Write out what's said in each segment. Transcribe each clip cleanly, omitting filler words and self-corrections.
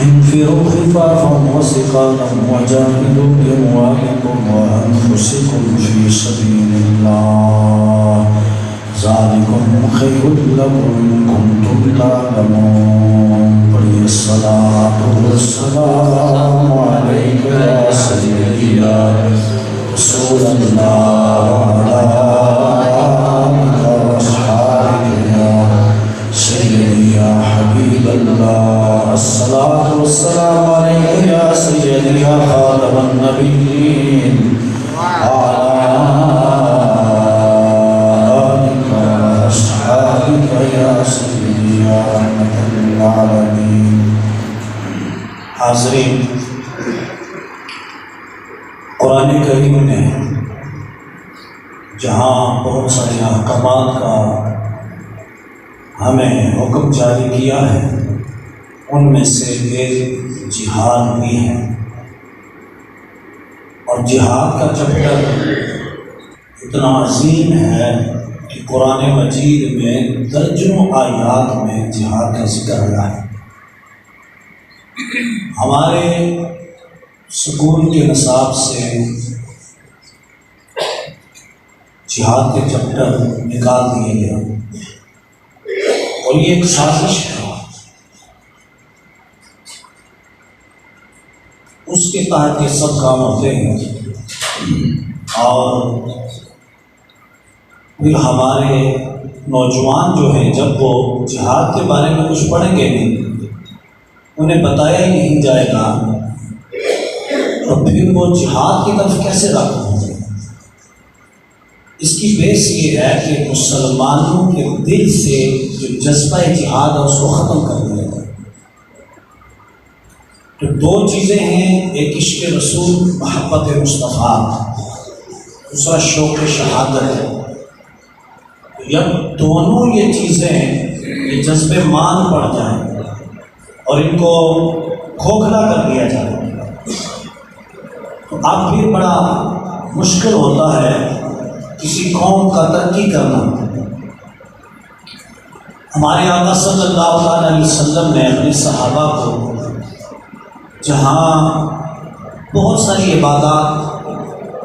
انفروا خفافا وثقالا وجاهدوا بأموالكم وأنفسكم في سبيل الله ذلكم خير لكم إن كنتم تعلمون پڑھیے الصلاة والسلام عليك يا سيدي يا رسول الله وعلى آلك وأصحابك يا سيدي يا حبيب الله الصلاة والسلام عليك يا سيدي يا خاتم النبيين وعلى آلك وأصحابك يا سيدي يا رحمة للعالمين. حاضرین، قرآن کریم نے جہاں بہت سارے احکامات کا ہمیں حکم جاری کیا ہے، ان میں سے ایک جہاد بھی ہے، اور جہاد کا چیپٹر اتنا عظیم ہے کہ قرآن مجید میں درجنوں آیات میں جہاد کا ذکر ہوا ہے. ہمارے سکول کے نصاب سے جہاد کے چیپٹر نکال دیے گئے، اور یہ ایک سازش ہے. اس کے تحت یہ سب کام ہوتے ہیں، اور پھر ہمارے نوجوان جو ہیں جب وہ جہاد کے بارے میں کچھ پڑھیں گے نہیں، انہیں بتایا ہی نہیں جائے گا، تو پھر وہ جہاد کی طرف کیسے راغب ہوں گے؟ اس کی بیس یہ ہے کہ مسلمانوں کے دل سے جو جذبہ جہاد ہے اس کو ختم کر دیا جائے. تو دو چیزیں ہیں، ایک عشق رسول محبت مصطفیٰ، دوسرا شوق شہادت. جب دونوں یہ چیزیں یہ جذبے مان پڑ جائیں اور ان کو کھوکھلا کر دیا جائے تو اب بھی بڑا مشکل ہوتا ہے کسی قوم کا ترقی کرنا. ہمارے آقا صلی اللہ علیہ وسلم نے اپنے صحابہ کو جہاں بہت ساری عبادات،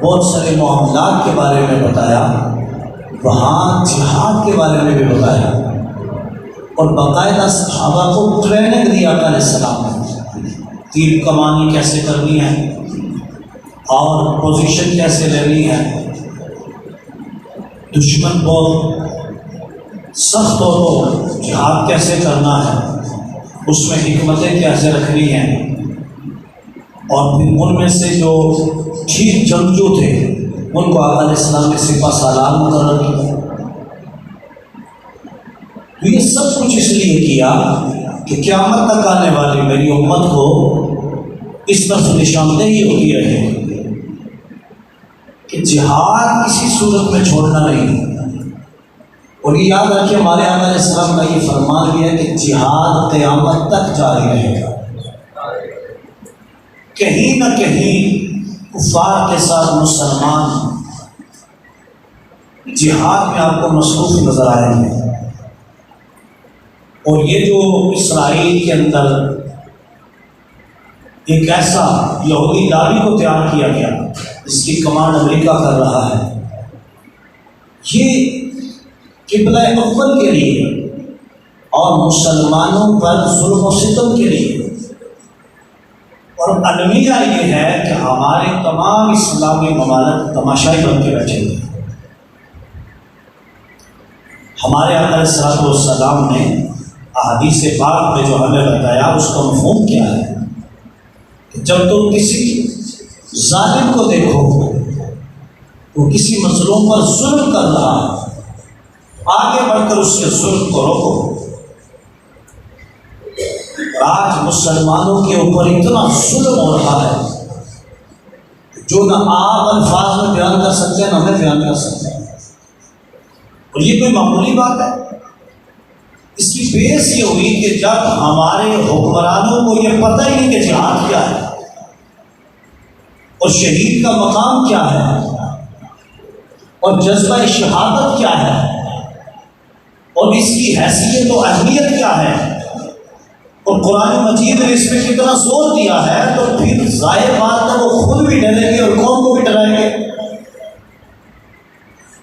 بہت سارے معاملات کے بارے میں بتایا، وہاں جہاد کے بارے میں بھی بتایا، اور باقاعدہ صحابہ کو ٹریننگ دیا علیہ السلام نے. تیر کمانی کیسے کرنی ہے، اور پوزیشن کیسے لینی ہے، دشمن کو سخت ہو تو جہاد کیسے کرنا ہے، اس میں حکمتیں کیسے رکھنی ہیں، اور پھر ان میں سے جو ٹھیک جنگجو تھے ان کو آقا علیہ السلام نے سپہ سالار مقرر کیا. تو یہ سب کچھ اس لیے کیا کہ قیامت تک آنے والی میری امت کو اس طرف نشاندہی ہوتی رہے کہ جہاد کسی صورت میں چھوڑنا نہیں. اور یہ یاد رکھیں ہمارے آقا علیہ السلام کا یہ فرمان بھی ہے کہ جہاد قیامت تک جاری رہے گا. کہیں نہ کہیں کفار کے ساتھ مسلمان جہاد میں آپ کو مصروف نظر آئیں گے. اور یہ جو اسرائیل کے اندر ایک ایسا یہودی لابی کو تیار کیا گیا جس کی کمانڈ امریکہ کر رہا ہے، یہ قبلہ اول کے لیے اور مسلمانوں پر ظلم و ستم کے لیے، اور المیہ یہ ہے کہ ہمارے تمام اسلامی ممالک تماشائی بن کے بیٹھے ہوئے. ہمارے آقا علیہ السلام نے احادیث پاک میں جو ہمیں بتایا اس کا مفہوم کیا ہے کہ جب تم کسی ظالم کو دیکھو وہ کسی مظلوم پر ظلم کر رہا ہے، آگے بڑھ کر اس کے ظلم کو روکو. آج مسلمانوں کے اوپر اتنا ظلم ہو رہا ہے جو نہ آپ الفاظ میں بیان کر سکتے ہیں نہ میں بیان کر سکتے ہیں، اور یہ کوئی معمولی بات ہے. اس کی بیس یہ ہوئی کہ جب ہمارے حکمرانوں کو یہ پتہ ہی نہیں کہ جہاد کیا ہے اور شہید کا مقام کیا ہے اور جذبہ شہادت کیا ہے اور اس کی حیثیت و اہمیت کیا ہے اور قرآن مجید نے اس پہ کتنا زور دیا ہے، تو پھر ظاہر بات ہے وہ خود بھی ڈریں گے اور قوم کو بھی ڈرائیں گے۔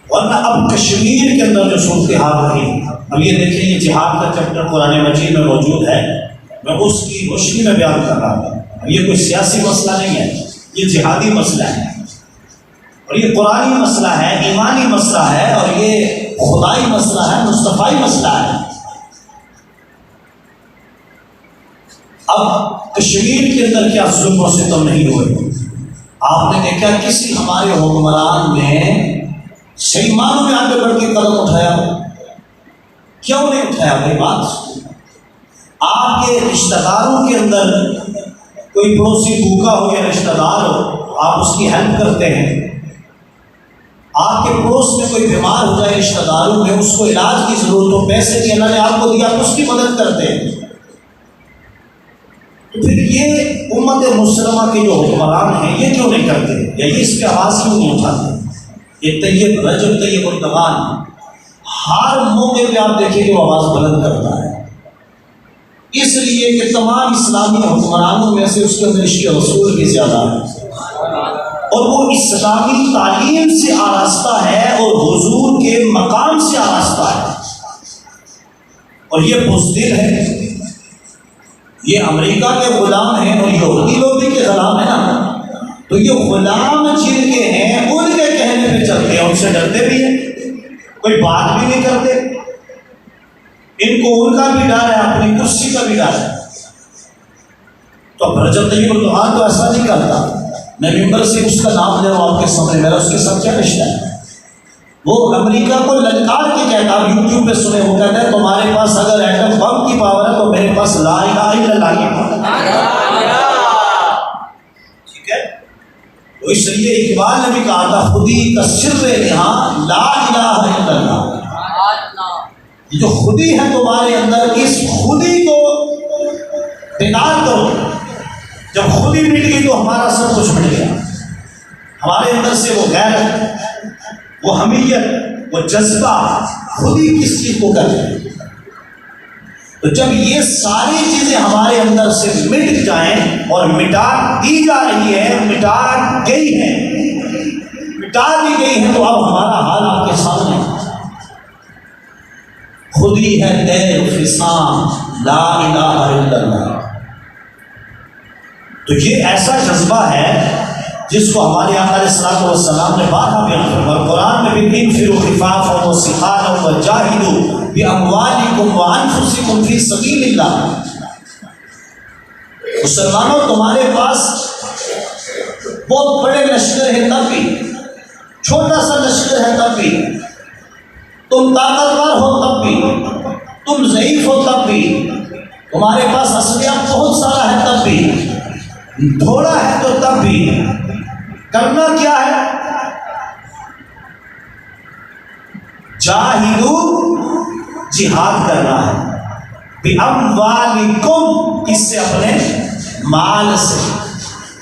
ورنہ اب کشمیر کے اندر جو صورتحال رہی، اب یہ دیکھیں یہ جہاد کا چیپٹر قرآن مجید میں موجود ہے، میں اس کی روشنی میں بیان کر رہا ہوں۔ اب یہ کوئی سیاسی مسئلہ نہیں ہے، یہ جہادی مسئلہ ہے، اور یہ قرآنی مسئلہ ہے، ایمانی مسئلہ ہے، اور یہ خدائی مسئلہ ہے، مصطفائی مسئلہ ہے۔ اب کشمیر کے اندر کیا ظلم و ستم نہیں ہوئے؟ آپ نے دیکھا کسی ہمارے حکمران نے صحیح معنوں میں آگے بڑھ کے قدم اٹھایا؟ کیوں نہیں اٹھایا؟ بھائی بات، آپ کے رشتہ داروں کے اندر کوئی پڑوسی بھوکا ہو یا رشتہ دار ہو، آپ اس کی ہیلپ کرتے ہیں۔ آپ کے پڑوس میں کوئی بیمار ہو جائے رشتہ داروں میں، اس کو علاج کی ضرورت ہو، پیسے کی اللہ نے آپ کو دیا، آپ اس کی مدد کرتے ہیں۔ تو پھر یہ امت مسلمہ کے جو حکمران ہیں یہ کیوں نہیں کرتے، یا یہ اس پہ آواز کیوں نہیں اٹھاتے؟ یہ طیب رجب طیب الدمان ہر موقع پہ آپ دیکھیں کہ وہ آواز بلند کرتا ہے، اس لیے کہ تمام اسلامی حکمرانوں میں سے اس کے اندر عشق رسول بھی زیادہ ہے، اور وہ اسلامی تعلیم سے آراستہ ہے اور حضور کے مقام سے آراستہ ہے، اور یہ بزدل ہے، یہ امریکہ کے غلام ہیں اور یہودی لوگ بھی کے غلام ہیں نا، تو یہ غلام جن کے ہیں ان کے کہنے پہ چلتے ہیں، ان سے ڈرتے بھی ہیں، کوئی بات بھی نہیں کرتے، ان کو ان کا بھی ڈر ہے، اپنی کرسی کا بھی ڈر ہے۔ تو اب رجب طیب الدمان تو ایسا نہیں کرتا، میں ممبر سے اس کا نام لے رہا ہوں آپ کے سامنے، میرا اس کے ساتھ کیا رشتہ ہے؟ وہ امریکہ کو للکار کے کہتا، آپ یوٹیوب پہ سنے، وہ کہتا ہے تمہارے پاس اگر ایٹم بم کی پاور ہے تو میرے پاس لا الہ الا اللہ کی پاور ہے، ٹھیک ہے؟ تو اس لیے اقبال نے بھی کہا تھا خودی کا سر یہاں لا الہ الا اللہ، یہ جو خودی ہے تمہارے اندر، اس خودی کو بیدار کرو۔ جب خودی مٹ گئی تو ہمارا سب کچھ مٹ گیا، ہمارے اندر سے وہ غیرت، وہ حمیت، وہ جذبہ، خودی کس چیز کو کرتے ہیں۔ تو جب یہ ساری چیزیں ہمارے اندر سے مٹ جائیں، اور مٹا دی جا رہی ہے، مٹا گئی ہے، مٹا دی گئی ہے، تو اب ہمارا حال آپ کے سامنے، خودی ہے تیر فساں لا الہ الا اللہ۔ تو یہ ایسا جذبہ ہے جس کو ہمارے آقا علیہ الصلوۃ والسلام نے بارہا بیان فرمایا، اور قرآن میں بھی انفروا خفافا وثقالا وجاہدوا باموالکم وانفسکم فی سبیل اللہ۔ مسلمانوں تمہارے پاس بہت بڑے لشکر ہیں تب بھی، چھوٹا سا لشکر ہے تب بھی، تم طاقتور ہو تب بھی، تم ضعیف ہو تب بھی، تمہارے پاس اسلحہ بہت سارا ہے تب بھی، تھوڑا ہے تو تب بھی، کرنا کیا ہے؟ جاہدو، جہاد کرنا ہے، بِأَمْوَالِكُمْ، اس سے اپنے مال سے،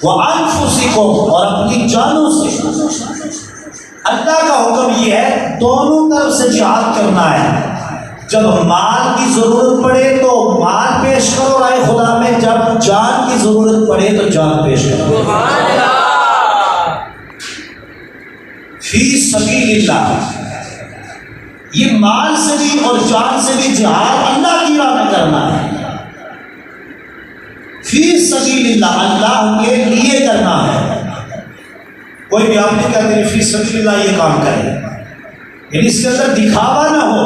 وَأَنفُسِكُمْ، اور اپنی جانوں سے۔ اللہ کا حکم یہ ہے دونوں طرف سے جہاد کرنا ہے، جب مال کی ضرورت پڑے تو مال پیش کرو رائے خدا میں، جب جان کی ضرورت پڑے تو جان پیش کرو، فی سبیل اللہ۔ یہ مال سے بھی اور جان سے بھی جہاد اللہ کی راہ میں کرنا ہے، فی سبیل اللہ، اللہ کے لیے کرنا ہے۔ کوئی بھی آپ نہیں کہتے فی سبیل اللہ یہ کام کرے، یعنی اس کے اندر دکھاوا نہ ہو،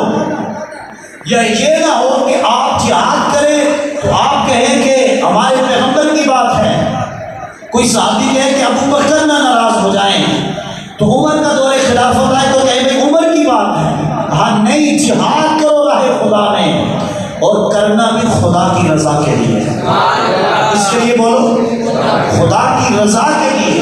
یا یہ نہ ہو کہ آپ جہاد کریں تو آپ کہیں کہ ہمارے پیغمبر کی بات ہے، کوئی صحابی کہے کہ ابو بکر نہ ناراض ہو جائیں، تو عمر کا دور خلافت آئے تو کہیں بھائی عمر کی بات ہے۔ ہاں نہیں، جہاد کرو راہ خدا میں، اور کرنا بھی خدا کی رضا کے لیے، اس کے لیے بولو خدا کی رضا کے لیے۔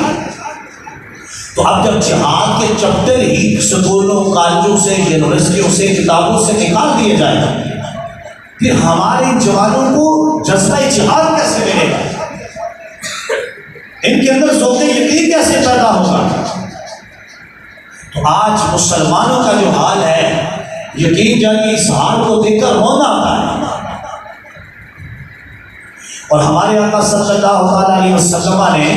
تو اب جب جہاد کے چیپٹر ہی سکولوں، کالجوں سے، یونیورسٹیوں سے، کتابوں سے نکال دیے جائیں، پھر ہمارے جوانوں کو جذبہ جہاد کیسے ملے گا؟ ان کے اندر ذوق یقین کیسے پیدا ہوگا؟ تو آج مسلمانوں کا جو حال ہے، یقین جانیے اس حال کو دیکھ کر رونا آتا ہے۔ اور ہمارے آقا صلی اللہ علیہ وسلم نے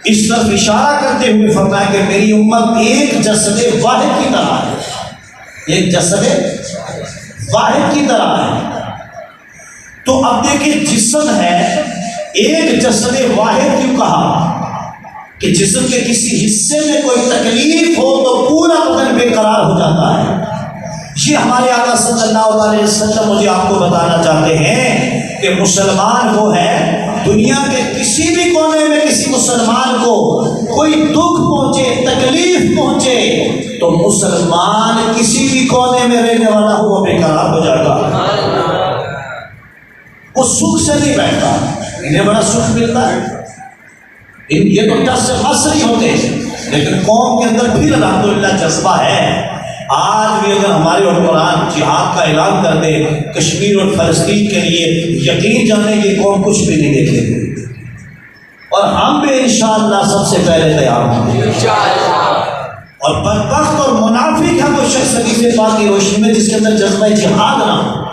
اس طرف اشارہ کرتے ہوئے فرمایا کہ میری امت ایک جسد واحد کی طرح ہے، ایک جسد واحد کی طرح ہے۔ تو اب دیکھیں جسم ہے، ایک جسد واحد کیوں کہا؟ کہ جسم کے کسی حصے میں کوئی تکلیف ہو تو پورا بدن بے قرار ہو جاتا ہے۔ یہ ہمارے آقا صلی اللہ علیہ وسلم مجھے آپ کو بتانا چاہتے ہیں کہ مسلمان وہ ہے، دنیا کے کسی بھی کونے میں کسی مسلمان کو کوئی دکھ پہنچے، تکلیف پہنچے، تو مسلمان کسی بھی کونے میں رہنے والا ہو وہ بے قرار ہو جائے گا، وہ سکھ سے نہیں بیٹھتا۔ انہیں بڑا سکھ ملتا ہے، یہ تو ٹس سے مس نہیں ہوتے، لیکن قوم کے اندر پھر الحمدللہ جذبہ ہے۔ آج بھی اگر ہمارے حکمران جہاد کا اعلان کر دے کشمیر اور فلسطین کے لیے، یقین جانے یہ قوم کچھ بھی نہیں دیکھے گی، اور ہم بھی انشاءاللہ سب سے پہلے تیار ہوں گے۔ اور بدبخت اور منافق ہے وہ شخص حدیث پاک کی روشنی میں جس کے اندر جذبہ جہاد نہ ہو۔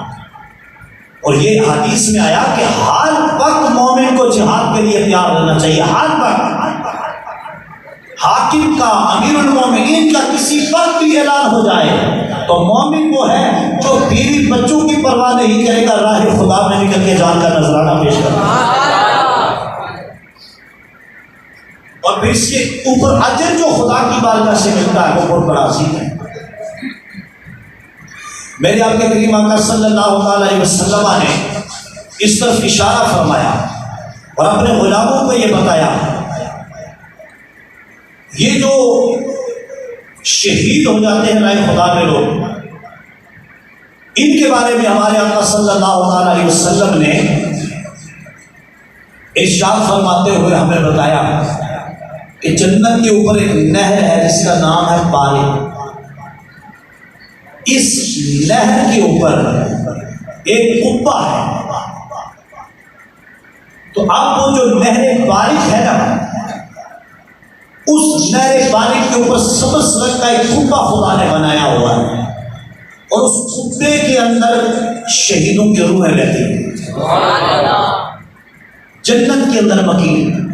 اور یہ حدیث میں آیا کہ ہر وقت مومن کو جہاد کے لیے تیار رہنا چاہیے، ہر وقت۔ حاکم کا، امیر المومنین کا کسی وقت بھی اعلان ہو جائے تو مومن وہ ہے جو بیوی بچوں کی پرواہ نہیں کرے گا، راہ خدا میں نکل کے جان کا نذرانہ پیش کرے گا، اور پھر اس کے اوپر اجر جو خدا کی بارگاہ سے ملتا ہے وہ بہت بڑا عظیم ہے۔ میرے آپ کے کریم آقا صلی اللہ علیہ وسلم نے اس طرف اشارہ فرمایا اور اپنے غلاموں کو یہ بتایا، یہ جو شہید ہو جاتے ہیں راہ خدا میں لوگ، ان کے بارے میں ہمارے آقا صلی اللہ علیہ وسلم نے ارشاد فرماتے ہوئے ہمیں بتایا کہ جنت کے اوپر ایک نہر ہے جس کا نام ہے باری۔ اس نہر کے اوپر ایک قبہ ہے، تو اب وہ جو نہر بارش ہے نا، اس نہر بارش کے اوپر سبز رنگ کا ایک قبہ خدا نے بنایا ہوا ہے، اور اس قبے کے اندر شہیدوں کی روحیں رہتی ہیں، جنت کے اندر مکین۔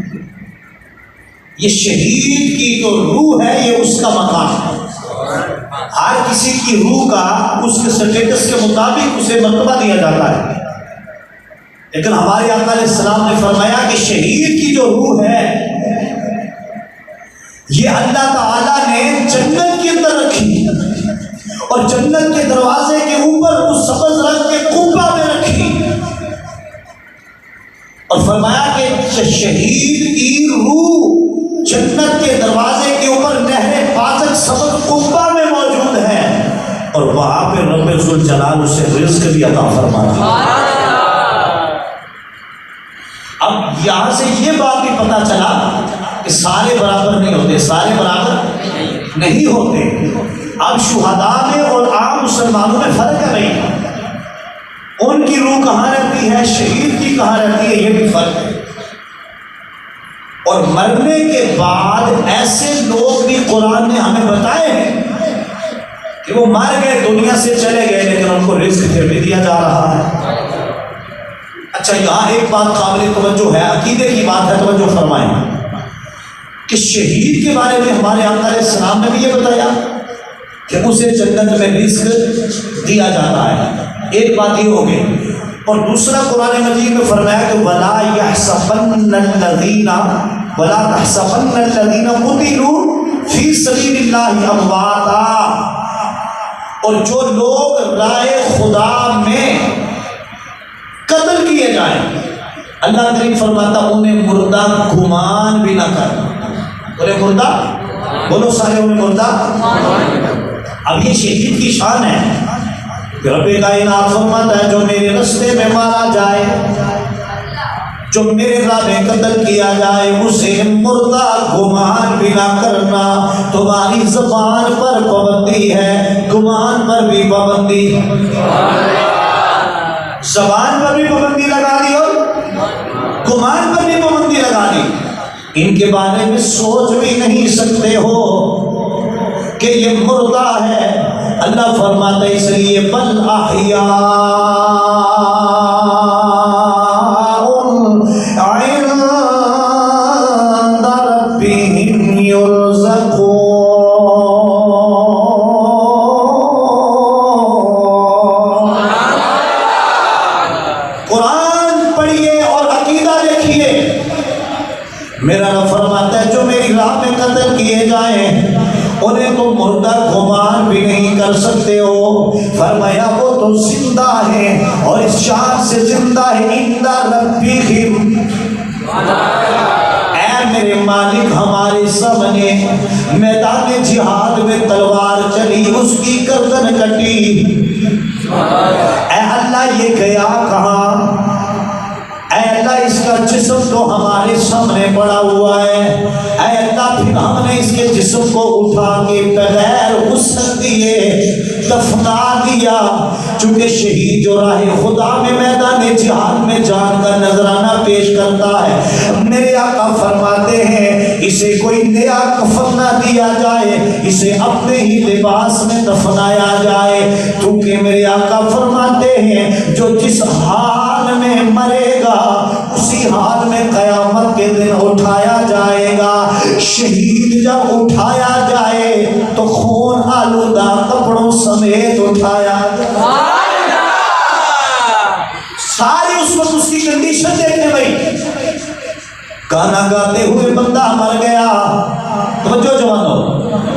یہ شہید کی جو روح ہے یہ اس کا مقام ہے، ہر کسی کی روح کا اس کے سٹیٹس کے مطابق اسے مرتبہ دیا جاتا ہے، لیکن ہمارے آقا علیہ السلام نے فرمایا کہ شہید کی جو روح ہے یہ اللہ تعالیٰ نے جنت کے اندر رکھی، اور جنت کے دروازے کے اوپر اس سبز رنگ کے قبہ میں رکھی، اور فرمایا کہ شہید کی روح جنت کے دروازے کے اوپر نہر پاک سبز قبہ میں موجود ہے، اور وہاں پہ رب ذوالجلال اسے رزق بھی عطا فرماتا۔ اب یہاں سے یہ بات بھی پتہ چلا کہ سارے برابر نہیں ہوتے، سارے برابر نہیں ہوتے۔ اب شہداء میں اور عام مسلمانوں میں فرق ہے نہیں، ان کی روح کہاں رہتی ہے، شہید کی کہاں رہتی ہے، یہ بھی فرق ہے۔ اور مرنے کے بعد ایسے لوگ بھی قرآن نے ہمیں بتائے ہیں کہ وہ مر گئے، دنیا سے چلے گئے، لیکن ان کو رزق پھر بھی دیا جا رہا ہے۔ اچھا یہاں ایک بات قابل توجہ ہے، عقیدے کی بات ہے، توجہ فرمائیں کہ شہید کے بارے میں ہمارے آقا علیہ السلام نے بھی یہ بتایا کہ اسے جنت میں رزق دیا جاتا ہے، ایک بات یہ ہو گئی۔ اور دوسرا قرآن مجید میں فرمایا کہ وَلَا يَحْسَبَنَّ الَّذِينَ وَلَا تَحْسَبَنَّ الَّذِينَ قُتِلُوا فِي سَبِيلِ اللَّهِ أَمْوَاتًا، اور جو لوگ راہ خدا میں قتل کیے جائیں، اللہ کریم فرماتا انہیں مردہ گمان بھی نہ کر، انہیں مردہ، بولو سارے انہیں مردہ۔ اب یہ شہید کی شان ہے کہ رب کائنات فرماتا ہے جو میرے رستے میں مارا جائے، جو میرے راہ میں قتل کیا جائے، اسے مردہ گمان بھی نہ کرنا۔ تمہاری زبان پر پابندی ہے، گمان پر بھی پابندی، زبان پر بھی پابندی لگا دی اور گمان پر بھی پابندی لگا دی۔ ان کے بارے میں سوچ بھی نہیں سکتے ہو کہ یہ مردہ ہے۔ اللہ فرماتا ہے اس لیے بل احیاء میرا رب فرماتا ہے جو میری راہ میں قتل کیے جائیں انہیں تو مردہ گمان بھی نہیں کر سکتے ہو. فرمایا وہ تو زندہ ہے اور اس شان سے زندہ ہے اندہ ربیہم. اے میرے مالک ہمارے سامنے میدان جہاد میں تلوار چلی اس کی گردن کٹی. اے اللہ یہ گیا کہاں؟ اے اللہ اس کا جسم تو ہمارے سامنے پڑا ہوا ہے. اے اللہ پھر ہم نے اس کے جسم کو اٹھا کے بغیر غسل دیے دفنا دیا. چونکہ شہید جو راہ خدا میں میدان جہاد میں جان کا نذرانہ پیش کرتا ہے میرے آقا فرماتے ہیں اسے کوئی نیا کفن نہ دیا جائے, اسے اپنے ہی لباس میں دفنایا جائے. کیونکہ میرے آقا فرماتے ہیں جو جس حال میں مرے گا اسی حال میں قیامت کے دن اٹھایا جائے گا. شہید جب اٹھایا جائے تو خون آلودہ کپڑوں سمیت اٹھایا جائے. ساری اس وقت اس کی کنڈیشن دیکھنے بھائی, گانا گاتے ہوئے بندہ مر گیا, توجہ جوانو,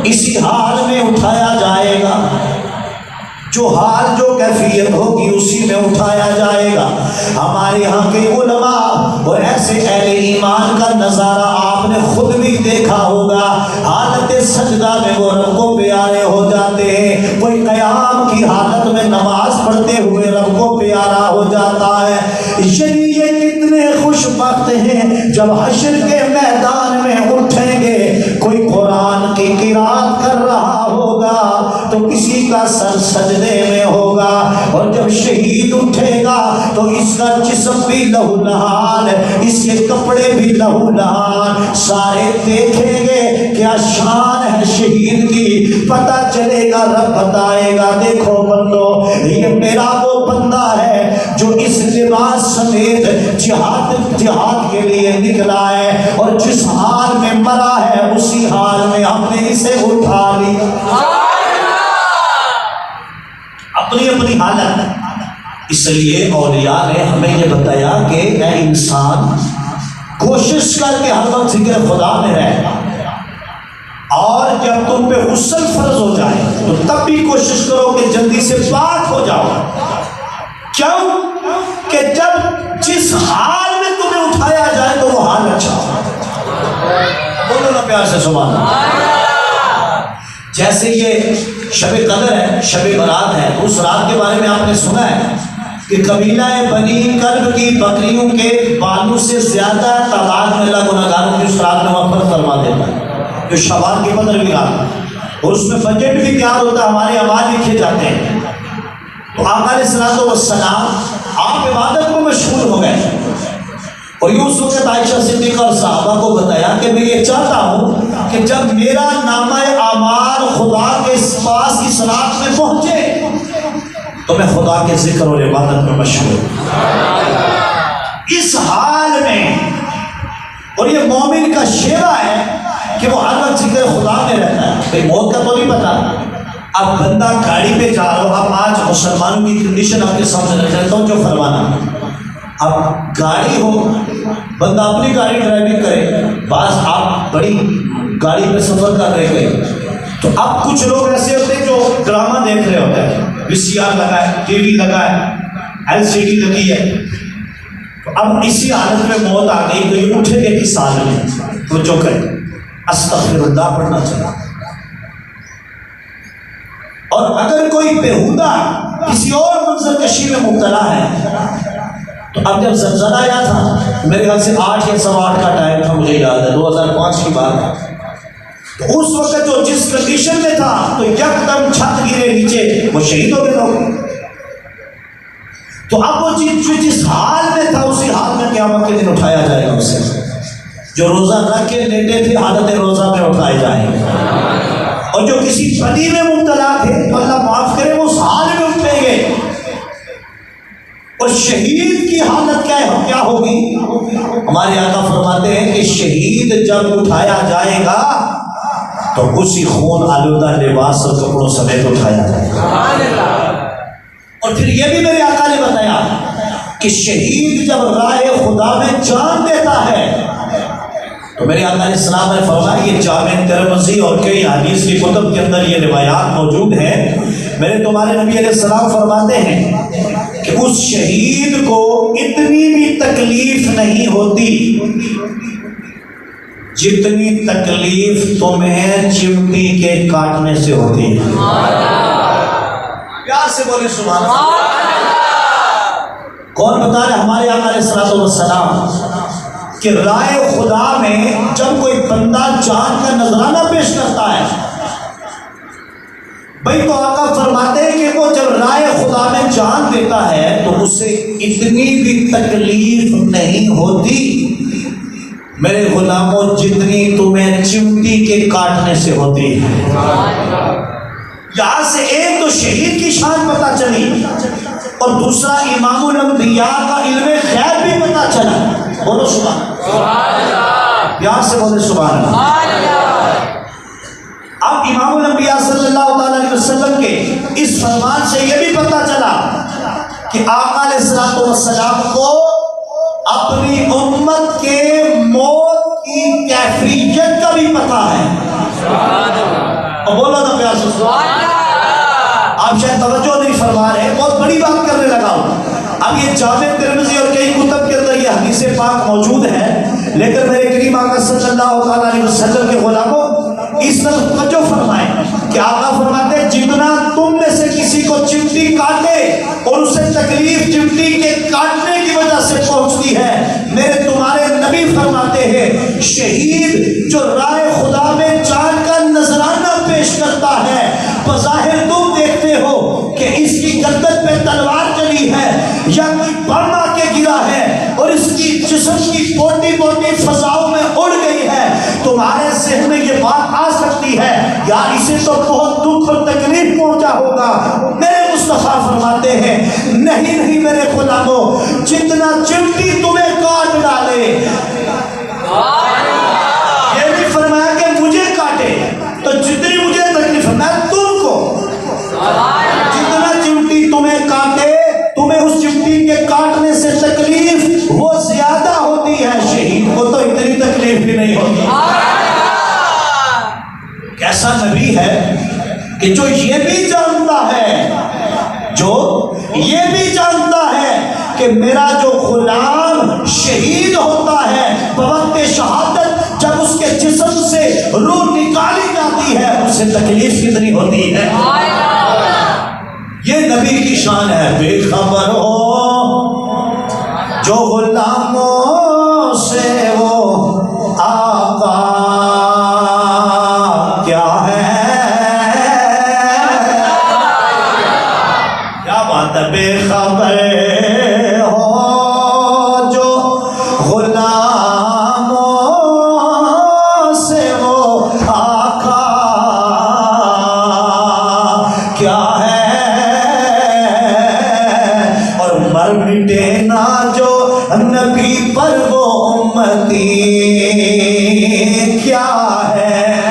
اسی حال میں اٹھایا جائے گا. جو حال جو کیفیت ہوگی اسی میں اٹھایا جائے گا. ہمارے یہاں کے علماء اور ایسے اہل ایمان کا نظارہ آپ نے خود بھی دیکھا ہوگا. حالت سجدہ میں وہ رب کو پیارے ہو جاتے ہیں, کوئی قیام کی حالت میں نماز پڑھتے ہوئے رب کو پیارا ہو جاتا ہے. یہ کتنے خوش بخت ہیں جب حشر کے میدان میں اٹھیں گے. کوئی قرآن کی قرات کر رہا ہوگا تو کسی کا سر سجدے میں ہوگا, اور جب شہید اٹھے گا تو اس کا جسم بھی لہو لہان, اس کے کپڑے بھی لہو لہان. سارے دیکھیں گے کیا شان ہے شہید کی, پتہ چلے گا رب بتائے گا دیکھو بندو یہ میرا وہ بندہ ہے جو اس لباس سمیت جہاد کے لیے نکلا ہے, اور جس حال میں مرا ہے اسی حال میں ہم نے اسے اٹھا لیا. اپنی اپنی حالت. اس لیے اولیاء نے ہمیں یہ بتایا کہ اے انسان کوشش کر کے ہر وقت ذکر خدا میں رہے, اور جب تم پہ غسل فرض ہو جائے تو تب بھی کوشش کرو کہ جلدی سے پاک ہو جاؤ. کیوں کہ جب جس حال میں تمہیں اٹھایا جائے تو وہ حال اچھا ہو. بولو نا پیار سے سبحان اللہ. جیسے یہ شب قدر ہے, شب برات ہے, اس رات کے بارے میں آپ نے سنا ہے کہ قبیلہ بنی کلب کی بکریوں کے بالوں سے زیادہ تعداد میں اللہ گناہگاروں کی اس رات میں مغفرت فرما دیتا ہے, جو شعبان کی 15ویں رات, اور اس میں بجٹ بھی تیار ہوتا ہے, ہمارے اعمال لکھے جاتے ہیں. تو آقا علیہ الصلوۃ والسلام آپ عبادت میں مشغول ہو گئے, اور یہ اس وقت عائشہ صدیقہ اور صحابہ کو بتایا کہ میں یہ چاہتا ہوں کہ جب میرا نامہ اعمال خدا کے پاس اس رات میں پہنچے تو میں خدا کے ذکر اور عبادت میں مشغول اس حال میں. اور یہ مومن کا شیوا ہے کہ وہ ہر وقت ذکر خدا میں رہتا ہے. کوئی موت کا تو نہیں پتا. اب بندہ گاڑی پہ جا رہا ہو, اب آج مسلمانوں کی کنڈیشن آپ کے سامنے رکھ لیتا ہوں جو فرمانا. اب گاڑی ہو, بندہ اپنی گاڑی ڈرائیونگ کرے, بعض آپ بڑی گاڑی پہ سفر کر رہے گئے, تو اب کچھ لوگ ایسے ہوتے ہیں جو ڈرامہ دیکھ رہے ہوتے ہیں, VCR لگا ہے, ٹی وی لگا ہے, LCD لگی ہے. اب اسی حالت میں موت آ گئی تو یہ اٹھے گے کس حال میں, تو جو کرے استغفر اللہ پڑھنا چاہیے. اور اگر کوئی بےہودہ کسی اور منظر کشی میں مبتلا ہے, تو اب جب زلزلہ آیا تھا میرے خیال سے 8 یا 8:15 کا ٹائم تھا, مجھے یاد ہے 2005 کی بات ہے, تو اس وقت جو جس کنڈیشن میں تھا تو یکدم چھت گرے نیچے, وہ شہید ہو گئے لوگ. تو اب وہ جس حال میں تھا اسی حال میں قیامت کے دن اٹھایا جائے گا اسے. جو روزہ رکھ کے لیٹے تھے حالت روزہ میں اٹھائے جائیں گے, اور جو کسی بدی میں مبتلا تھے تو اللہ معاف کرے وہ اس حال میں اٹھیں گے. اور شہید کی حالت کیا ہوگی؟ ہمارے آقا فرماتے ہیں کہ شہید جب اٹھایا جائے گا تو اسی خون آلودہ لباس اور کپڑوں سمیت اٹھایا جائے گا. اور پھر یہ بھی میرے آقا نے بتایا کہ شہید جب راہ خدا میں جان دیتا ہے تو میرے آقا علیہ السلام نے فرمایا یہ جامع ترمذی اور کئی حدیث کی کتب کے اندر یہ روایات موجود ہیں، میرے تمہارے نبی علیہ السلام فرماتے ہیں کہ اس شہید کو اتنی بھی تکلیف نہیں ہوتی جتنی تکلیف تمہیں چمٹی کے کاٹنے سے ہوتی ہے۔ پیار سے بولے سبحان اللہ۔ کون بتا رہے ہمارے آقا علیہ السلام کہ رائے خدا میں جب کوئی بندہ جان کا نذرانہ پیش کرتا ہے، بھائی تو آقا فرماتے ہیں کہ وہ جب رائے خدا میں جان دیتا ہے تو اسے اتنی بھی تکلیف نہیں ہوتی میرے غلاموں جتنی تمہیں چمٹی کے کاٹنے سے ہوتی ہے۔ یہاں سے ایک تو شہید کی شان پتہ چلی اور دوسرا امام الانبیاء کا علم غیب بھی پتہ چلا۔ بولو سبحان اللہ، یہاں سے بولے سبحان اللہ۔ اب امام الانبیاء صلی اللہ علیہ وسلم کے اس فرمان سے یہ بھی پتہ چلا کہ آقا علیہ السلام کو اپنی امت کے موت کی کیفیت کا بھی پتہ ہے۔ اور بولو نا پیار سے سبحان اللہ۔ آپ شاید توجہ نہیں فرما رہے، بہت بڑی بات کرنے لگا ہوں۔ اب یہ جامع ترمذی اور کئی کتب کے اندر یہ حدیث پاک موجود ہے، لیکن میرے کریم آقا صلی اللہ علیہ وسلم کے غلاموں اس طرح توجہ فرمائیں کہ آقا فرماتے ہیں جتنا تم میں سے کسی کو چمٹی کاٹے اور اسے تکلیف چمٹی کے کاٹنے کی وجہ سے پہنچتی ہے، میرے تمہارے نبی فرماتے ہیں شہید جو رائے خدا میں جان کا نذرانہ پیش کرتا ہے، بظاہر تم دیکھتے ہو کہ اس کی گردن پہ تلوار چلی ہے یا کوئی بم آ کے گرا ہے اور اس کی جسم کی موٹی موٹی فضاؤں میں اڑ گئی ہے، تمہارے ذہن میں یہ بات آ سکتی ہے یار اسے تو بہت دکھ اور تکلیف پہنچا ہوگا۔ میرے مصطفیٰ فرماتے ہیں نہیں میرے غلاموں، جتنا چمٹی تمہیں کاٹ ڈالے، یہ بھی فرمایا کہ مجھے کاٹے تو جتنی مجھے تکلیف میں تم کو، جتنا چمٹی تمہیں کاٹے تمہیں اس چمٹی کے کاٹنے سے تکلیف وہ زیادہ ہوتی ہے، شہید کو تو اتنی تکلیف بھی نہیں ہوتی۔ کیسا نبی ہے کہ جو یہ بھی جانتا ہے کہ میرا جو غلام شہید ہوتا ہے بوقت شہادت جب اس کے جسم سے روح نکالی جاتی ہے اسے تکلیف کتنی ہوتی ہے۔ یہ نبی کی شان ہے۔ بے خبر ہو جو غلاموں سے وہ آقا کیا ہے، کیا بات ہے، بے خبر ہو جو غلاموں سے وہ آقا کیا ہے، اور مر مٹے نہ جو نبی پر وہ امتی کیا ہے۔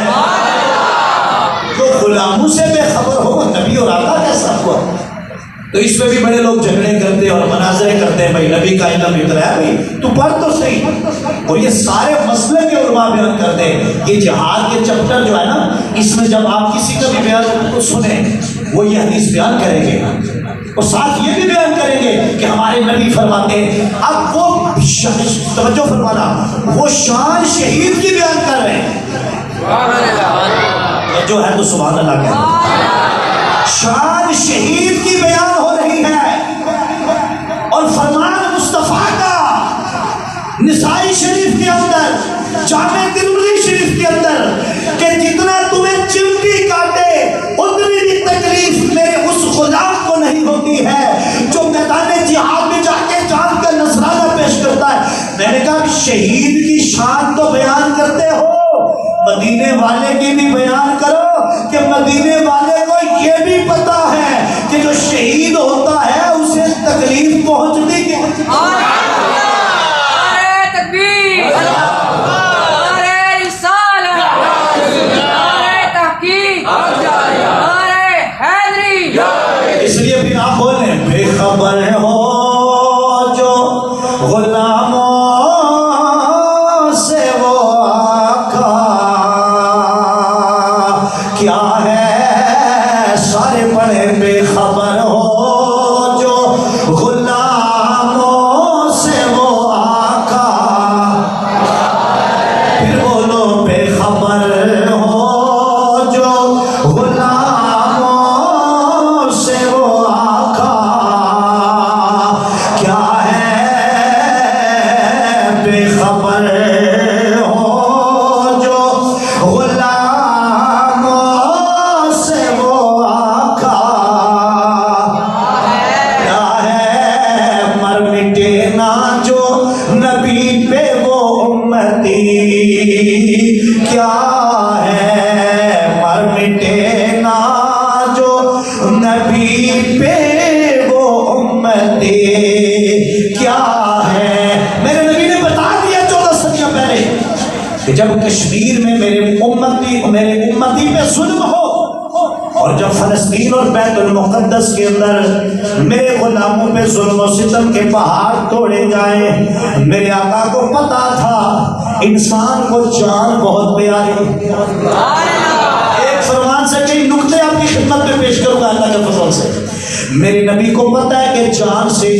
جو غلاموں سے بے خبر ہو وہ نبی اور آقا کیسا ہوا؟ تو اس میں بھی بڑے لوگ جھگڑے کرتے اور مناظرے کرتے ہیں، بھائی نبی کا علم اتنا ہے، بھائی تو پڑھ تو صحیح۔ اور یہ سارے مسئلے کے علماء بیان کرتے ہیں۔ یہ جہاد کے چپٹر جو ہے نا، اس میں جب آپ کسی کا بھی بیان کو سنیں وہ یہ حدیث بیان کریں گے اور ساتھ یہ بھی بیان کریں گے کہ ہمارے نبی فرماتے ہیں۔ اب وہ توجہ فرمانا، وہ شان شہید کی بیان کر رہے ہیں، جو ہے تو سبحان اللہ کہہ رہے ہیں، شان شہید کی بیان ہو رہی ہے۔ اور فرمان مصطفیٰ کا نسائی شریف کے اندر، جامع ترمذی شریف کے اندر کہ جتنا تمہیں چمٹی کاٹے اتنی بھی تکلیف میرے اس غلام کو نہیں ہوتی ہے جو میدان جہاد میں جا کے جان کا نذرانہ پیش کرتا ہے۔ میں نے کہا شہید کی شان تو بیان کرتے ہو، مدینے والے کی بھی بیان کرو کہ مدینے والے کو یہ بھی پتا ہے کہ جو شہید ہوتا ہے اسے تکلیف پہنچتی کی۔ اس لیے پھر آپ بولیں بے خبر ہو جو غلاموں سے وہ کشمیر میں میرے امتی پہ ظلم ہو، اور جب فلسطین اور بیت المقدس کے اندر میرے غلاموں پہ ظلم و ستم کے پہاڑ توڑے جائیں، میرے آقا کو پتا تھا انسان کو جان بہت پیاری۔ ایک فرمان سے کئی نکتے آپ کی خدمت میں پیش کروں گا اللہ کے فضل سے۔ میرے نبی کو پتا ہے کہ جان سے،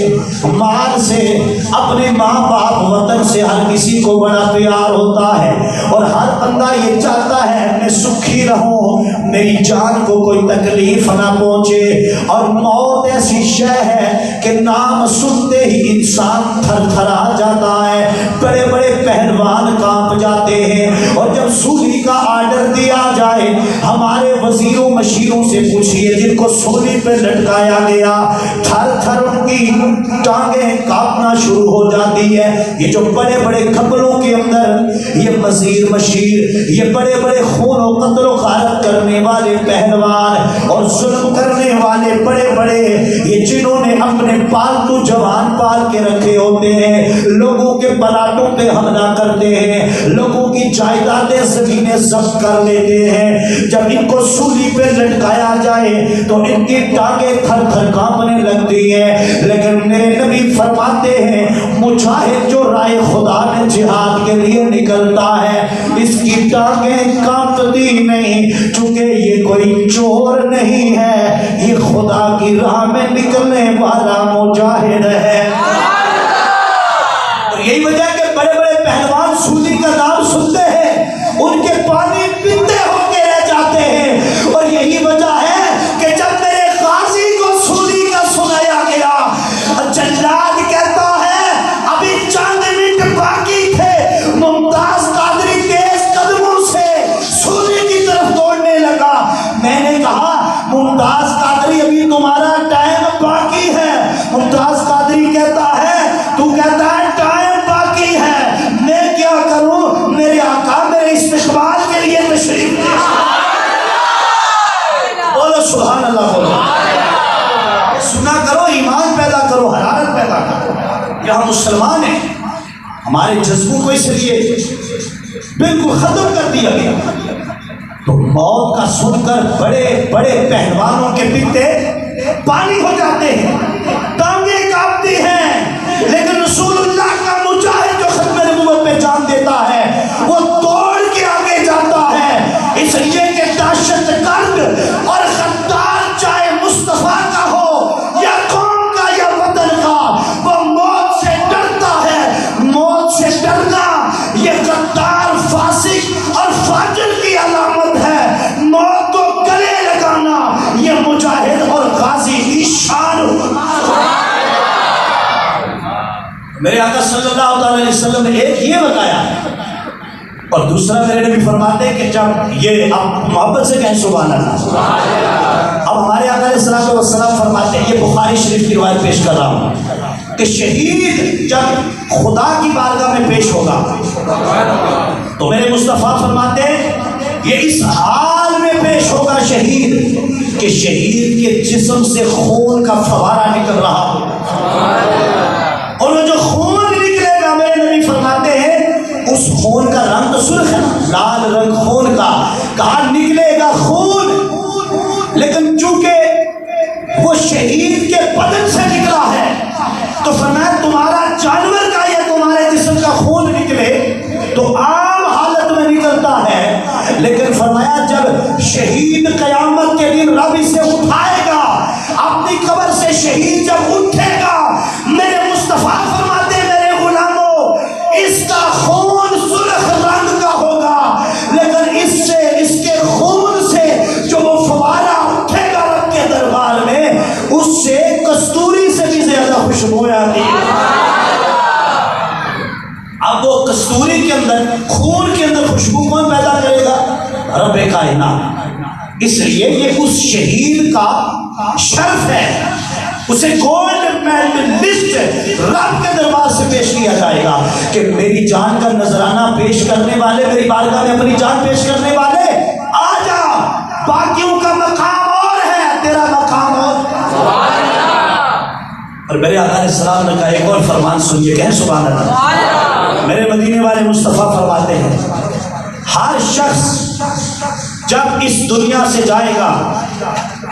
مال سے، اپنے ماں باپ وطن سے ہر کسی کو بڑا پیار ہوتا ہے، اور ہر بندہ یہ چاہتا ہے میں سکھی رہوں، میری جان کو کوئی تکلیف نہ پہنچے۔ اور موت ایسی شے ہے کہ نام سنتے ہی انسان تھر تھرا جاتا ہے، بڑے بڑے پہلوان کانپ جاتے ہیں، اور جب سولی کا آرڈر دیا جائے، ہمارے وزیروں مشیروں سے پوچھئے جن کو سولی پہ لٹکایا گیا، تھر تھر ان کی ٹانگیں کانپنا شروع ہو جاتی ہے۔ یہ جو بڑے بڑے قبروں کے اندر یہ وزیر مشیر، یہ بڑے بڑے خون و قتل و غارت کرنے والے پہلوان اور ظلم کرنے والے بڑے بڑے، یہ جنہوں نے اپنے پالتو جوان پال کے رکھے ہوتے ہیں، لوگوں کے پلاٹوں پہ حملہ کرتے ہیں، لوگوں کی جائیدادیں زمینیں ضبط کر لیتے ہیں، جب ان کو سولی پہ لٹکایا جائے تو ان کی ٹانگیں تھر تھر کانپنے لگتی ہیں۔ لیکن میرے نبی فرماتے ہیں مجاہد جو رائے خدا میں جہاد کے لیے نکلتا ہے، اس کی ٹانگیں کانپتی نہیں، چونکہ یہ کوئی چور نہیں ہے، یہ خدا کی راہ میں نکلنے والا مجاہد ہے۔ اور یہی وجہ ہے کہ بڑے بڑے پہلوان سولی کا نام سنتے ہیں، ان کے پانی پیتے ہو کے رہ جاتے ہیں، اور یہی وجہ ہے کہ جب میرے غازی کو سولی کا سنایا گیا، جلاد کہتا ہے ابھی چند منٹ باقی تھے، ممتاز قادری تیز قدموں سے سولی کی طرف دوڑنے لگا۔ میں نے کہا ممتاز قادری ابھی تمہارا ٹائم باقی ہے۔ ممتاز قادری کہتا ہے تو کہتا ہے ٹائم باقی ہے، میں کیا کروں؟ میرے آقا میرے استقبال کے لیے تشریف لے۔ بولو سبحان اللہ، بولو سنا کرو، ایمان پیدا کرو، حرارت پیدا کرو۔ یہ ہم مسلمان ہیں، ہمارے جذبوں کو اس لیے بالکل ختم کر دیا گیا۔ تو موت کا سن کر بڑے بڑے پہلوانوں کے پیتے پانی ہو جاتے ہیں، ٹانگیں کانپتی ہیں، لیکن رسول اللہ کا مجاہد جو ختم نبوت پہ جان دیتا ہے وہ دوڑ کے آگے جاتا ہے، اس لیے کہ دہشت گرد اور غدار چاہے مصطفیٰ کا ہو یا قوم کا یا وطن کا، وہ موت سے ڈرتا ہے۔ موت سے ڈرنا یہ غدار، فاسق اور فاجر کی علامت ہے، موت کو گلے لگانا یہ مجاہد اور غازی کی شان۔ میرے آقا صلی اللہ علیہ وسلم نے ایک یہ بتایا، اور دوسرا میرے نبی فرماتے ہیں کہ جب یہ آپ محبت سے کہیں سبحان اللہ، اب ہمارے آقا علیہ السلام فرماتے ہیں، یہ بخاری شریف کی روایت پیش کر رہا ہوں کہ شہید جب خدا کی بارگاہ میں پیش ہوگا تو میرے مصطفیٰ فرماتے ہیں یہ اس حال میں پیش ہوگا شہید کہ شہید کے جسم سے خون کا فوارہ نکل رہا ہوگا، اور وہ جو خون نکلے گا میرے نبی فرماتے ہیں اس خون کا رنگ تو سرخ ہے، لال رنگ خون کا، کہاں نکلے گا خون، لیکن چونکہ وہ شہید کے بدن سے نکلا ہے تو فرمایا تمہارا جانور کا یا تمہارے جسم کا خون نکلے تو عام حالت میں نکلتا ہے، لیکن فرمایا جب شہید قیامت کے دن رب اسے اٹھائے گا، اپنی قبر سے شہید جب اٹھے گا، میرے مصطفیٰ فرماتے میرے غلاموں اس کا خون سرخ رنگ کا ہوگا، لیکن اس سے، اس کے خون سے جو وہ فوارہ اٹھے گا رب کے دربار میں، اس سے کستوری سے بھی زیادہ خوشبو آتی ہے۔ اب وہ کستوری کے اندر، خون کے اندر خوشبو کون پیدا کرے گا؟ رب کائنات۔ اس لیے یہ اس شہید کا شرف ہے، اسے گولڈ میڈلسٹ رب کے دربار سے پیش کیا جائے گا کہ میری جان کا نذرانہ پیش کرنے والے، میری بارگاہ میں اپنی جان پیش کرنے والے آ جا، باقیوں کا مقام اور ہے، تیرا مقام اور۔ اور میرے آقا علیہ السلام نے کہا ایک اور فرمان سنیے، کہیں سبحان اللہ۔ میرے مدینے والے مصطفیٰ فرماتے ہیں ہر شخص جب اس دنیا سے جائے گا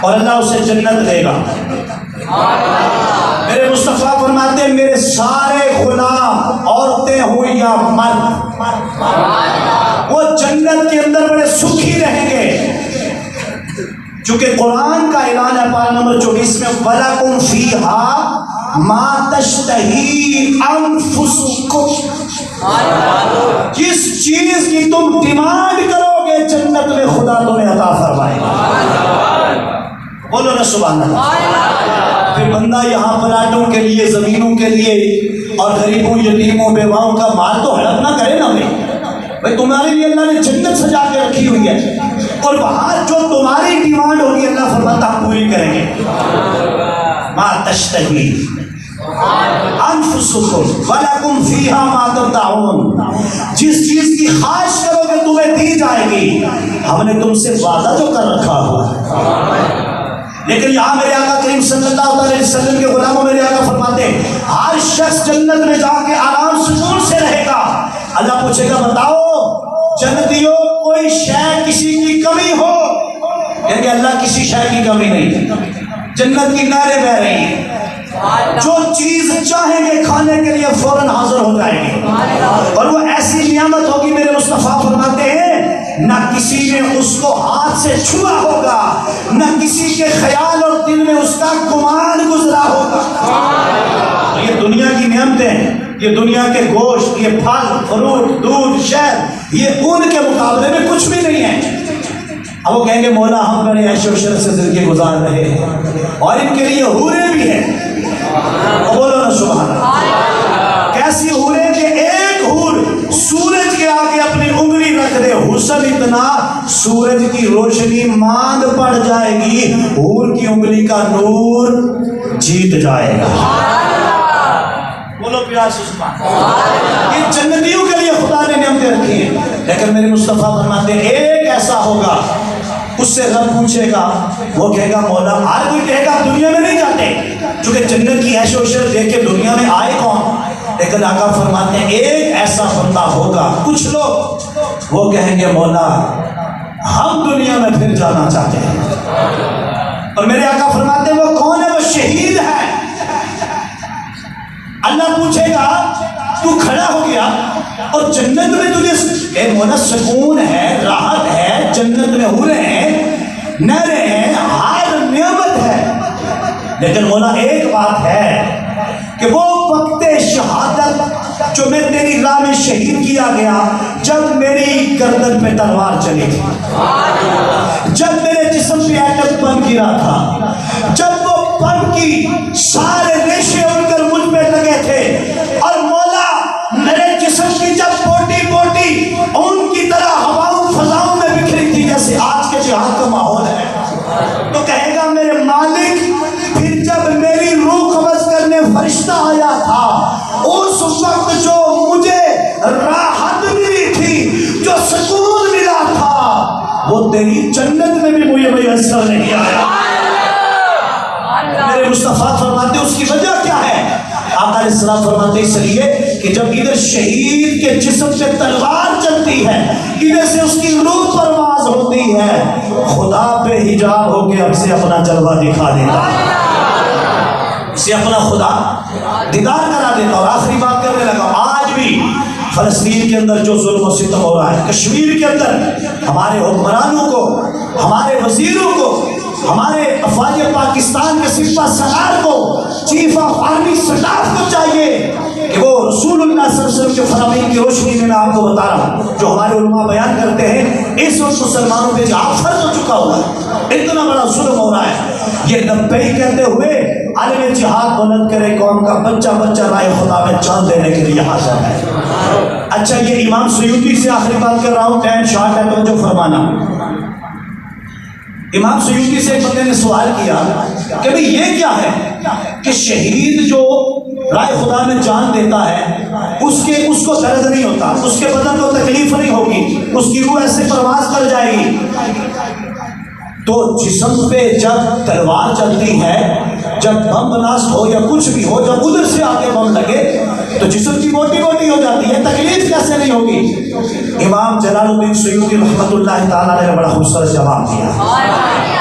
اور اللہ اسے جنت دے گا، میرے مصطفیٰ فرماتے ہیں میرے سارے غلام عورتیں ہوں یا مرد وہ جنت کے اندر بڑے سکھی رہیں گے، چونکہ قرآن کا اعلان ہے پارہ نمبر 24 میں وَلَكُمْ فِيهَا مَا تَشْتَهِي أَنفُسُكُمْ، جس چیز کی تم ڈیمانڈ کرو گے جنت میں خدا تمہیں عطا فرمائے گا۔ بولو نا سبحان اللہ۔ پھر بندہ یہاں پلاٹوں کے لیے، زمینوں کے لیے اور غریبوں، یتیموں، بیواؤں کا مال تو ہڑپ نہ کرے نا بھائی تمہارے لیے اللہ نے جنت سجا کے رکھی ہوئی ہے، اور وہاں جو تمہاری ڈیمانڈ ہوگی اللہ فرماتا ہم پوری کریں گے۔ ما تشتہی انفسکم ولکم فیہا ما تدعون، جس چیز کی خواہش کرو گے تمہیں دی جائے گی، ہم نے تم سے وعدہ جو کر رکھا ہوا۔ لیکن یہاں میرے آقا کریم صلی اللہ علیہ وسلم کے غلاموں میرے آقا فرماتے ہیں ہر شخص جنت میں جا کے آرام سکون سے رہے گا۔ اللہ پوچھے گا بتاؤ جنتیوں کوئی شے کسی کی کمی ہو؟ کہیں گے اللہ کسی شے کی کمی نہیں، جنت کی نہریں بہ رہی ہیں، جو چیز چاہیں گے کھانے کے لیے فوراً حاضر ہو جائے گی، اور وہ ایسی نعمت ہوگی میرے مصطفیٰ فرماتے ہیں نہ کسی نے اس کو ہاتھ سے چھوا ہوگا، نہ کسی کے خیال اور دل میں اس کا گمان گزرا ہوگا۔ یہ دنیا کی نعمتیں، یہ دنیا کے گوشت، یہ پھل فروٹ، دودھ، شہد، یہ ان کے مقابلے میں کچھ بھی نہیں ہے۔ اب وہ کہیں گے مولا ہم بڑے عیش و عشرت سے زندگی گزار رہے ہیں اور ان کے لیے حوریں بھی ہیں، بولو نا سبحان اللہ۔ کیسی حوریں کہ ایک حور سورج کے آگے اپنی انگلی رکھ دے، حسن اتنا سورج کی روشنی ماند پڑ جائے گی، حور کی انگلی کا نور جیت جائے گا۔ بولو پیار سے سبحان اللہ۔ یہ جنتیوں کے لیے خدا نے نعمتیں رکھی ہیں، لیکن میرے مصطفیٰ فرماتے ہیں ایک ایسا ہوگا اس سے رب پوچھے گا، وہ کہے گا مولا، ہر کوئی کہے گا دنیا میں نہیں جاتے چونکہ جنت کی عیش و عشرت دیکھ کے دنیا میں آئے کون، لیکن آقا فرماتے ہیں ایک ایسا بندہ ہوگا، کچھ لوگ وہ کہیں گے مولا ہم دنیا میں پھر جانا چاہتے ہیں، اور میرے آقا فرماتے ہیں وہ کون ہے؟ وہ شہید ہے۔ اللہ پوچھے گا تو کھڑا ہو گیا اور جنت میں تجھے اے مولا سکون ہے، راحت ہے، جنت میں حوریں ہیں، نہریں ہیں، ہر نعمت ہے، لیکن مولا ایک بات ہے کہ وہ وقت شہادت جو میں تیری راہ میں شہید کیا گیا، جب میری گردن پہ تلوار چلی تھی، جب میرے جسم پہ ایٹم بم گرا تھا، جب وہ بم کی سارے ریشے اڑ کر مجھ پہ لگے تھے، اور مولا میرے جسم کی جب بوٹی بوٹی ان کی طرح ہواؤں فضاؤں میں بکھری تھی جیسے آج کے جہاد کا ماحول ہے، تو کہے گا میرے مالک پھر جب میری روح قبض کرنے فرشتہ آیا تھا اس وقت جو مجھے راحت ملی تھی، جو سکون ملا تھا، وہ تیری جنت میں بھی مجھے میسر نہیں آیا۔ میرے مصطفیٰ فرماتے اس کی وجہ کیا ہے؟ آقا علیہ السلام فرماتے اس لیے کہ جب ادھر شہید کے جسم پہ تلوار چلتی ہے، ادھر سے اس کی روح پرواز ہوتی ہے، خدا پہ حجاب ہو کے ہم سے اپنا جلوہ دکھا دیتا ہے، اسے اپنا خدا دیدار کرا دیتا۔ اور آخری بات کرنے لگا، آج بھی فلسطین کے اندر جو ظلم و ستم ہو رہا ہے، کشمیر کے اندر ہمارے حکمرانوں کو، ہمارے وزیروں کو، ہمارے افواج پاکستان کے سپہ سالار کو، چیف آف آرمی سٹاف کو چاہیے کہ وہ رسول اللہ صلی اللہ علیہ وسلم کے فرامین کی روشنی میں آپ کو بتا رہا ہوں جو ہمارے علماء بیان کرتے ہیں، اس وقت مسلمانوں پہ جہاد فرض ہو چکا ہوا ہے، اتنا بڑا ظلم ہو رہا ہے، یہ لبیک کہتے ہوئے عالم جہاد بلند کرے قوم کا بچہ بچہ رائے خدا میں جان دینے کے لیے حاضر ہے۔ اچھا یہ امام سیوطی سے آخری بات کر رہا ہوں، ٹائم شارٹ ہے تو جو فرمانا۔ امام سیوطی سے ایک بندے نے سوال کیا کہ بھئی یہ کیا ہے کہ شہید جو رائے خدا میں جان دیتا ہے اس کو درد نہیں ہوتا، اس کے بدن کو تکلیف نہیں ہوگی، اس کی روح ایسے پرواز کر جائے گی، تو جسم پہ جب تلوار چلتی ہے، جب بم بلاسٹ ہو یا کچھ بھی ہو، جب ادھر سے آگے بم لگے تو جسم کی موٹی موٹی ہو جاتی ہے، تکلیف کیسے نہیں ہوگی؟ امام جلال الدین سیوطی رحمۃ اللہ تعالیٰ نے بڑا خوبصورت جواب دیا.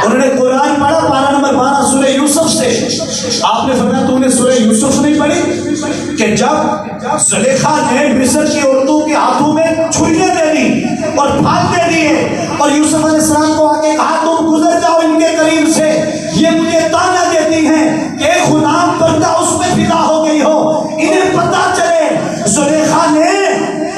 انہوں نے قرآن پڑھا پارہ نمبر 12 سورہ یوسف سے. آپ نے فرمایا تم نے سورہ یوسف نہیں پڑھی کہ جب زلیخا نے مصر کی عورتوں کے ہاتھوں میں چھریاں دے دی اور پھال دے دیے اور یوسف علیہ السلام کو آ کے کہا تم گزر جاؤ ان کے قریب سے، یہ مجھے تانا دیتی ہیں کہ ایک غلام بندہ اس میں فدا ہو گئی ہو، انہیں پتا چلے زلیخا نے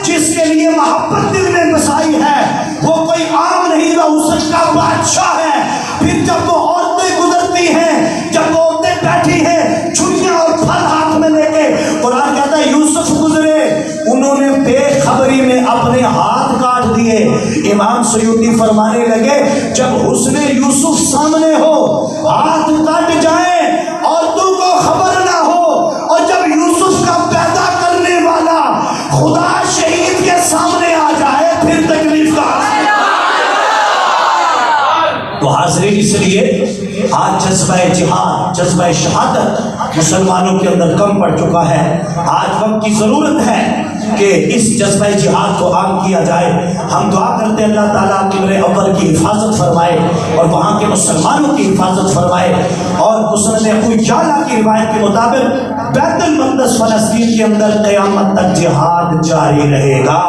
جس کے لیے محبت دل میں بسائی ہے وہ کوئی عام نہیں، وہ اس کا بادشاہ ہے. پھر جب وہ عورتیں گزرتی ہیں، جب وہ عورتیں بیٹھی ہیں چھریاں اور پھل ہاتھ میں لے کے، قرآن کہتا ہے یوسف گزرے، انہوں نے بے خبری میں اپنے ہاتھ کاٹ دیے. امام سیوطی فرمانے لگے جب حسن یوسف سامنے ہو، ہاتھ کٹ جائیں، عورتوں کو خبر نہ ہو، اور جب یوسف کا پیدا کرنے والا خدا شہید کے سامنے آ جائے پھر تکلیف کا. تو حاضرین اس لیے آج جذبہ جہاد، جذبہ شہادت مسلمانوں کے اندر کم پڑ چکا ہے. آج وقت کی ضرورت ہے کہ اس جذبہ جہاد کو عام کیا جائے. ہم دعا کرتے ہیں اللہ تعالیٰ قبلہ اول کی حفاظت فرمائے اور وہاں کے مسلمانوں کی حفاظت فرمائے. اور مسند ابو یعلا کی روایت کے مطابق بیت المقدس فلسطین کے اندر قیامت تک جہاد جاری رہے گا.